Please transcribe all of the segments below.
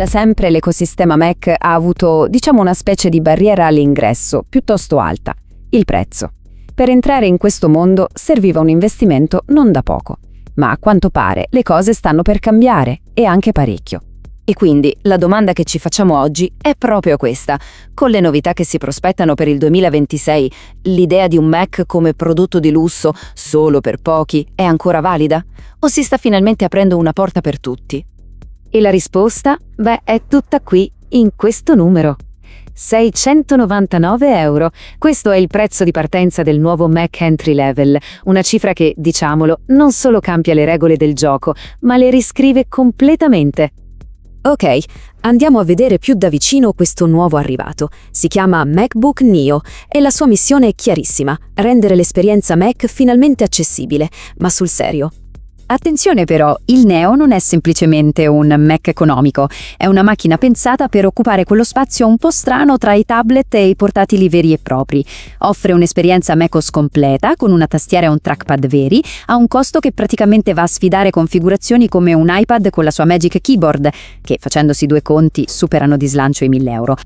Da sempre l'ecosistema Mac ha avuto, una specie di barriera all'ingresso, piuttosto alta: il prezzo. Per entrare in questo mondo serviva un investimento non da poco, ma a quanto pare le cose stanno per cambiare, e anche parecchio. E quindi la domanda che ci facciamo oggi è proprio questa: con le novità che si prospettano per il 2026, l'idea di un Mac come prodotto di lusso solo per pochi è ancora valida? O si sta finalmente aprendo una porta per tutti? E la risposta? È tutta qui, in questo numero. 699 euro. Questo è il prezzo di partenza del nuovo Mac Entry Level, una cifra che, diciamolo, non solo cambia le regole del gioco, ma le riscrive completamente. Ok, andiamo a vedere più da vicino questo nuovo arrivato. Si chiama MacBook Neo e la sua missione è chiarissima: rendere l'esperienza Mac finalmente accessibile, ma sul serio. Attenzione però, il Neo non è semplicemente un Mac economico, è una macchina pensata per occupare quello spazio un po' strano tra i tablet e i portatili veri e propri. Offre un'esperienza macOS completa, con una tastiera e un trackpad veri, a un costo che praticamente va a sfidare configurazioni come un iPad con la sua Magic Keyboard, che facendosi due conti superano di slancio i 1.000 euro.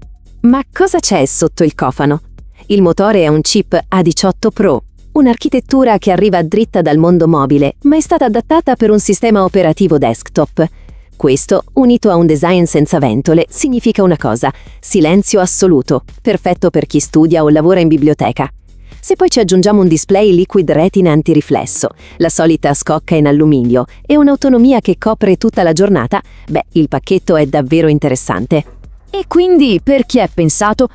Ma cosa c'è sotto il cofano? Il motore è un chip A18 Pro. Un'architettura che arriva dritta dal mondo mobile, ma è stata adattata per un sistema operativo desktop. Questo, unito a un design senza ventole, significa una cosa: silenzio assoluto, perfetto per chi studia o lavora in biblioteca. Se poi ci aggiungiamo un display Liquid Retina antiriflesso, la solita scocca in alluminio e un'autonomia che copre tutta la giornata, il pacchetto è davvero interessante. E quindi per chi è pensato?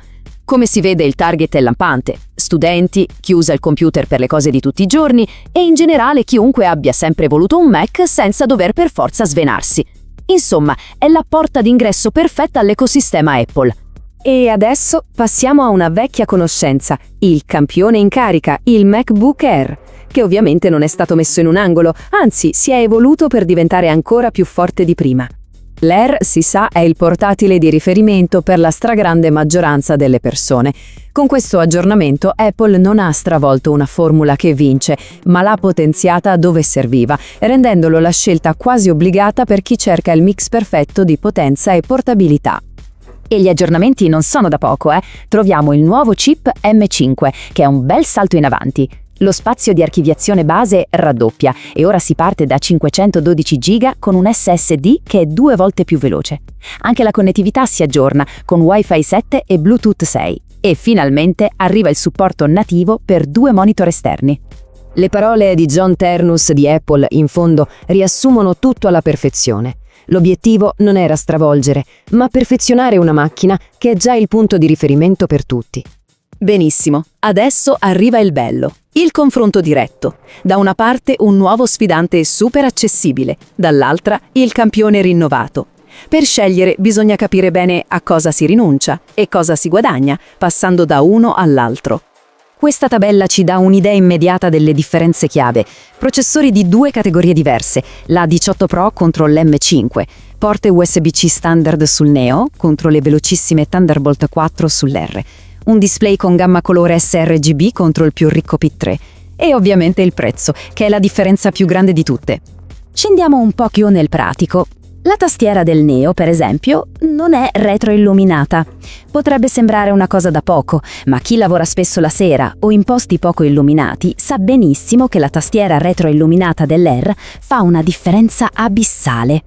Come si vede, il target è lampante: studenti, chi usa il computer per le cose di tutti i giorni e in generale chiunque abbia sempre voluto un Mac senza dover per forza svenarsi. Insomma, è la porta d'ingresso perfetta all'ecosistema Apple. E adesso passiamo a una vecchia conoscenza, il campione in carica, il MacBook Air, che ovviamente non è stato messo in un angolo, anzi si è evoluto per diventare ancora più forte di prima. L'Air, si sa, è il portatile di riferimento per la stragrande maggioranza delle persone. Con questo aggiornamento Apple non ha stravolto una formula che vince, ma l'ha potenziata dove serviva, rendendolo la scelta quasi obbligata per chi cerca il mix perfetto di potenza e portabilità. E gli aggiornamenti non sono da poco, Troviamo il nuovo chip M5, che è un bel salto in avanti. Lo spazio di archiviazione base raddoppia e ora si parte da 512 GB con un SSD che è 2 volte più veloce. Anche la connettività si aggiorna con Wi-Fi 7 e Bluetooth 6 e finalmente arriva il supporto nativo per 2 monitor esterni. Le parole di John Ternus di Apple, in fondo, riassumono tutto alla perfezione. L'obiettivo non era stravolgere, ma perfezionare una macchina che è già il punto di riferimento per tutti. Benissimo, adesso arriva il bello. Il confronto diretto. Da una parte un nuovo sfidante super accessibile, dall'altra il campione rinnovato. Per scegliere bisogna capire bene a cosa si rinuncia e cosa si guadagna, passando da uno all'altro. Questa tabella ci dà un'idea immediata delle differenze chiave. Processori di 2 categorie diverse, la 18 Pro contro l'M5, porte USB-C standard sul Neo contro le velocissime Thunderbolt 4 sull'R. Un display con gamma colore sRGB contro il più ricco P3 e ovviamente il prezzo, che è la differenza più grande di tutte. Scendiamo un po' più nel pratico. La tastiera del Neo, per esempio, non è retroilluminata. Potrebbe sembrare una cosa da poco, ma chi lavora spesso la sera o in posti poco illuminati sa benissimo che la tastiera retroilluminata dell'Air fa una differenza abissale.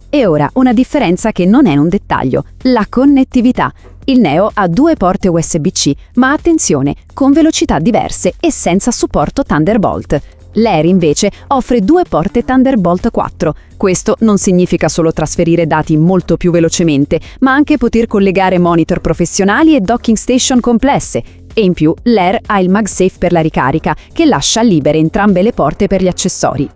E ora una differenza che non è un dettaglio: la connettività. Il Neo ha 2 porte USB-C, ma attenzione, con velocità diverse e senza supporto Thunderbolt. L'Air invece offre 2 porte Thunderbolt 4. Questo non significa solo trasferire dati molto più velocemente, ma anche poter collegare monitor professionali e docking station complesse. E in più l'Air ha il MagSafe per la ricarica, che lascia libere entrambe le porte per gli accessori.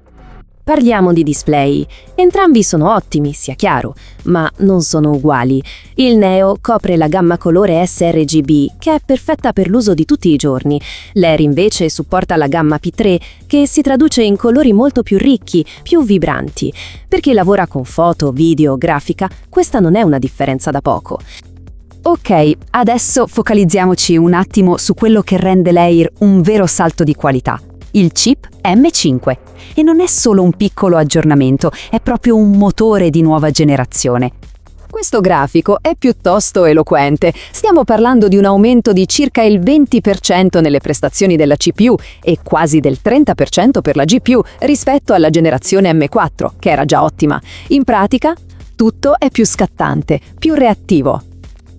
Parliamo di display. Entrambi sono ottimi, sia chiaro, ma non sono uguali. Il Neo copre la gamma colore sRGB, che è perfetta per l'uso di tutti i giorni. L'Air invece supporta la gamma P3, che si traduce in colori molto più ricchi, più vibranti. Per chi lavora con foto, video, grafica, questa non è una differenza da poco. Ok, adesso focalizziamoci un attimo su quello che rende l'Air un vero salto di qualità: il chip M5. E non è solo un piccolo aggiornamento, è proprio un motore di nuova generazione. Questo grafico è piuttosto eloquente. Stiamo parlando di un aumento di circa il 20% nelle prestazioni della CPU e quasi del 30% per la GPU rispetto alla generazione M4, che era già ottima. In pratica, tutto è più scattante, più reattivo.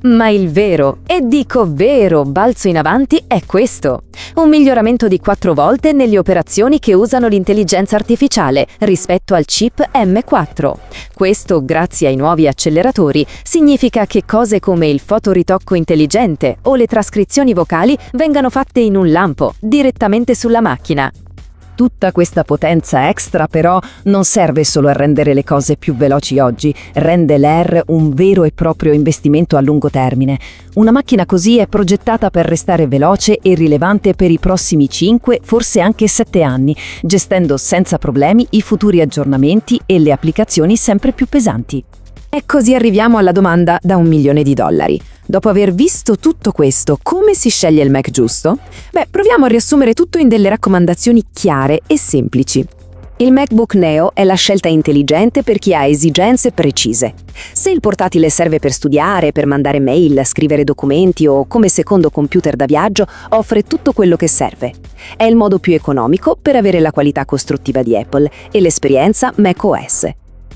Ma il vero, e dico vero, balzo in avanti è questo. Un miglioramento di 4 volte nelle operazioni che usano l'intelligenza artificiale rispetto al chip M4. Questo, grazie ai nuovi acceleratori, significa che cose come il fotoritocco intelligente o le trascrizioni vocali vengano fatte in un lampo, direttamente sulla macchina. Tutta questa potenza extra però non serve solo a rendere le cose più veloci oggi, rende l'Air un vero e proprio investimento a lungo termine. Una macchina così è progettata per restare veloce e rilevante per i prossimi 5, forse anche 7 anni, gestendo senza problemi i futuri aggiornamenti e le applicazioni sempre più pesanti. E così arriviamo alla domanda da $1 milione. Dopo aver visto tutto questo, come si sceglie il Mac giusto? Proviamo a riassumere tutto in delle raccomandazioni chiare e semplici. Il MacBook Neo è la scelta intelligente per chi ha esigenze precise. Se il portatile serve per studiare, per mandare mail, scrivere documenti o come secondo computer da viaggio, offre tutto quello che serve. È il modo più economico per avere la qualità costruttiva di Apple e l'esperienza macOS.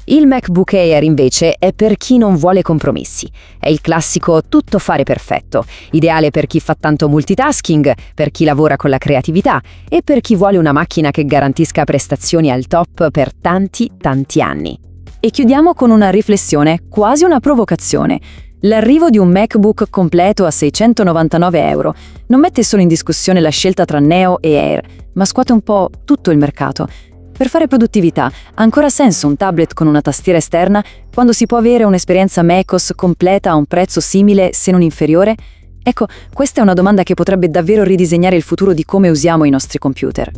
Il MacBook Air invece è per chi non vuole compromessi. È il classico tutto fare perfetto, ideale per chi fa tanto multitasking, per chi lavora con la creatività e per chi vuole una macchina che garantisca prestazioni al top per tanti anni. E chiudiamo con una riflessione, quasi una provocazione. L'arrivo di un MacBook completo a €699 non mette solo in discussione la scelta tra Neo e Air, ma scuote un po' tutto il mercato. Per fare produttività, ha ancora senso un tablet con una tastiera esterna quando si può avere un'esperienza macOS completa a un prezzo simile, se non inferiore? Ecco, questa è una domanda che potrebbe davvero ridisegnare il futuro di come usiamo i nostri computer.